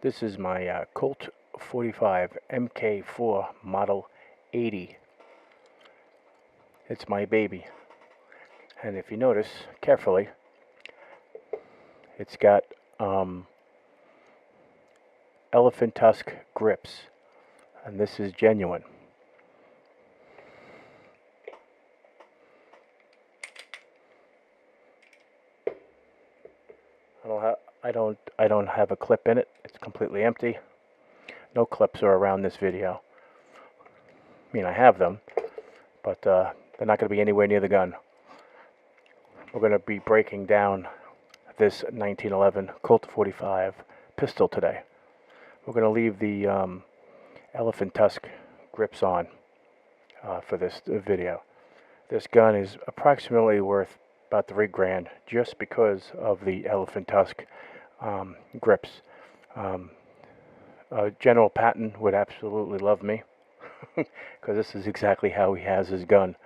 This is my Colt 45 MK4 Model 80. It's my baby. And if you notice carefully, it's got elephant tusk grips. And this is genuine. I don't have a clip in it. It's completely empty. No clips are around this video. I mean, I have them, but they're not going to be anywhere near the gun. We're going to be breaking down this 1911 Colt 45 pistol today. We're going to leave the elephant tusk grips on for this video. This gun is approximately worth about $3,000 just because of the elephant tusk grips. General Patton would absolutely love me because this is exactly how he has his gun.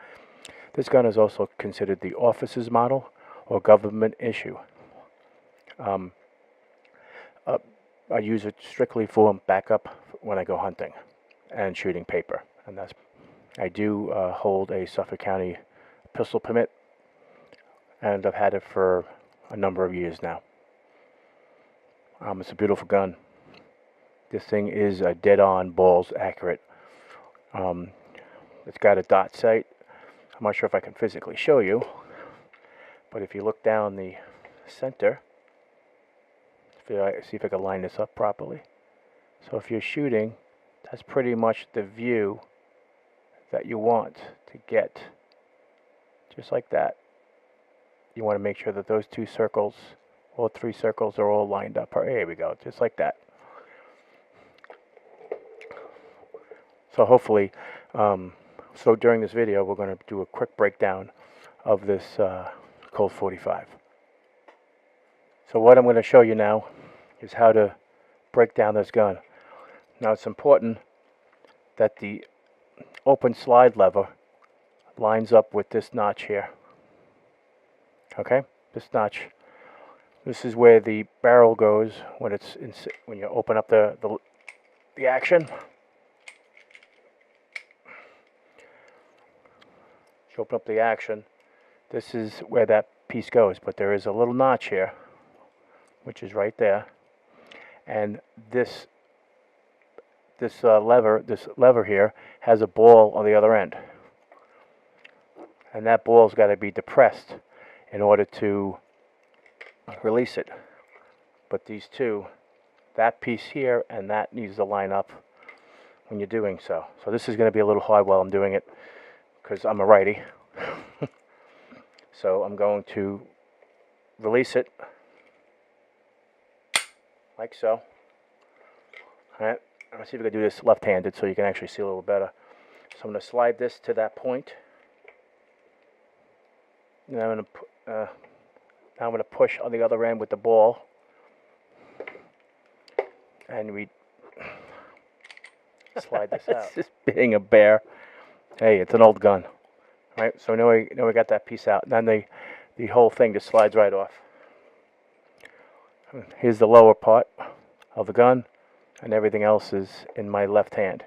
This gun is also considered the officer's model or government issue. I use it strictly for backup when I go hunting and shooting paper, and I do hold a Suffolk County pistol permit, and I've had it for a number of years now. It's a beautiful gun. This thing is dead-on, balls accurate. It's got a dot sight. I'm not sure if I can physically show you, but if you look down the center, see if I can line this up properly. So if you're shooting, that's pretty much the view that you want to get, just like that. You want to make sure that those two circles, or three circles, are all lined up. Here we go, just like that. So hopefully, so during this video, we're going to do a quick breakdown of this Colt 45. So what I'm going to show you now is how to break down this gun. Now it's important that the open slide lever lines up with this notch here. Okay, this notch. This is where the barrel goes when when you open up the action. You open up the action. This is where that piece goes, but there is a little notch here, which is right there, and this lever here has a ball on the other end, and that ball's got to be depressed in order to release it. But these two, that piece here and that, needs to line up when you're doing so. So this is going to be a little hard while I'm doing it because I'm a righty. So I'm going to release it like so. Alright, let's see if I can do this left-handed so you can actually see a little better. So I'm going to slide this to that point. And I'm going to push on the other end with the ball. And we slide this out. It's just being a bear. Hey, it's an old gun. Right, so now we got that piece out. And then the whole thing just slides right off. Here's the lower part of the gun, and everything else is in my left hand.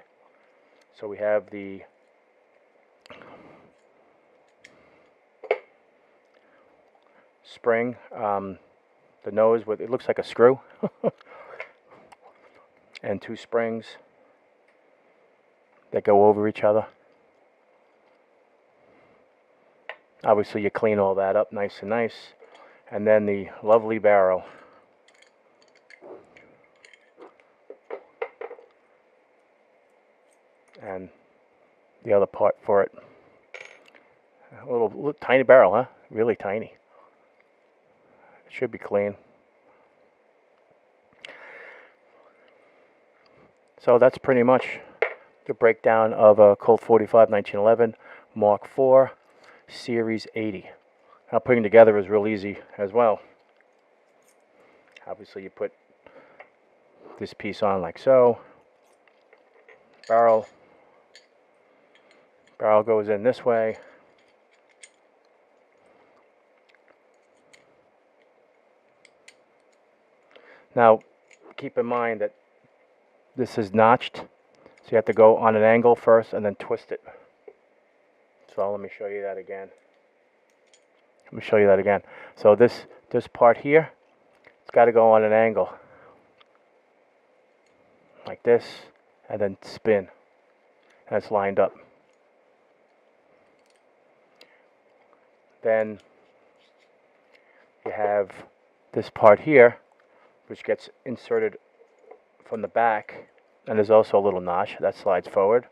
So we have the spring, the nose with, it looks like a screw, and two springs that go over each other. Obviously you clean all that up nice and nice, and then the lovely barrel. And the other part for it. A little tiny barrel, huh? Really tiny. It should be clean. So that's pretty much the breakdown of a Colt 45 1911 Mark IV Series 80. Now putting together is real easy as well. Obviously you put this piece on like so. Barrel goes in this way. Now keep in mind that this is notched, so you have to go on an angle first and then twist it. So let me show you that again. So this part here, it's got to go on an angle like this, and then spin, and it's lined up. Then you have this part here, which gets inserted from the back, and there's also a little notch that slides forward.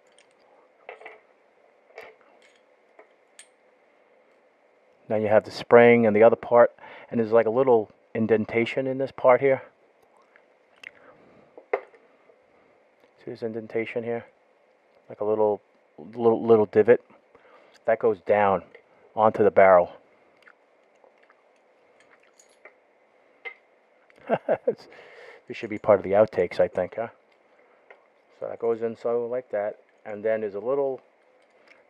Now you have the spring and the other part, and there's like a little indentation in this part here. See this indentation here? Like a little divot. That goes down onto the barrel. This should be part of the outtakes, I think, huh? So that goes in so like that, and then there's a little,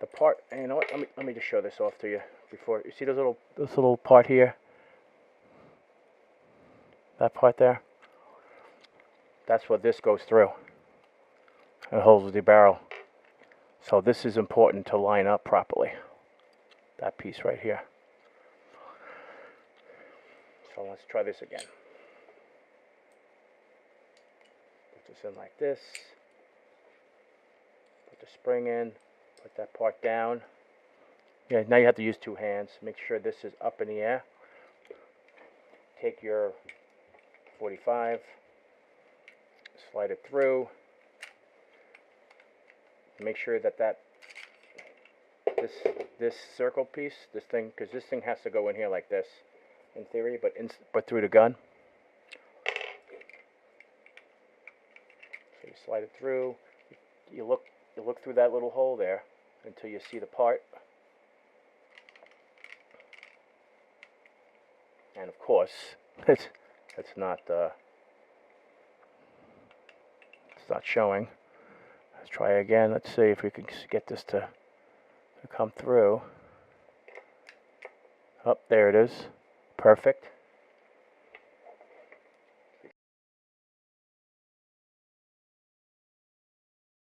the part, and you know what? Let me just show this off to you before. You see this little part here? That part there? That's what this goes through. It holds the barrel. So this is important to line up properly. That piece right here. So let's try this again. Put this in like this. Put the spring in. Put that part down. Yeah, now you have to use two hands. Make sure this is up in the air. Take your 45. Slide it through. Make sure that this circle piece, this thing, because this thing has to go in here like this, in theory, but through the gun. So you slide it through. You look through that little hole there until you see the part. And of course, it's not showing. Let's try again. Let's see if we can get this to come through. Oh, there it is. Perfect.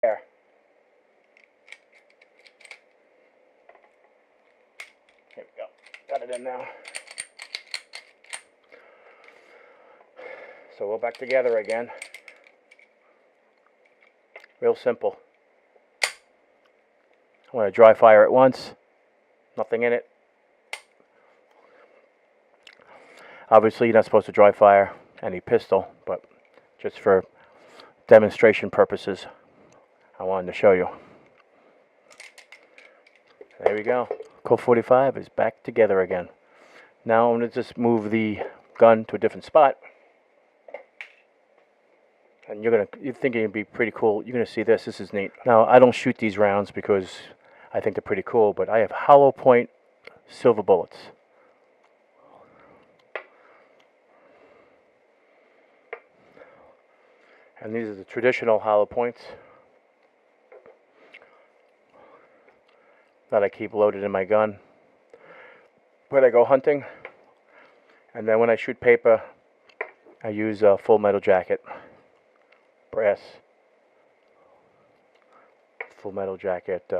There. Here we go. Got it in now. So we're back together again. Real simple. I'm going to dry fire it once. Nothing in it. Obviously, you're not supposed to dry fire any pistol, but just for demonstration purposes, I wanted to show you. There we go. Colt 45 is back together again. Now I'm going to just move the gun to a different spot. And you're thinking it'd be pretty cool. You're gonna see this. This is neat. Now I don't shoot these rounds because I think they're pretty cool, but I have hollow point silver bullets. And these are the traditional hollow points that I keep loaded in my gun when I go hunting. And then when I shoot paper, I use a full metal jacket. Brass full metal jacket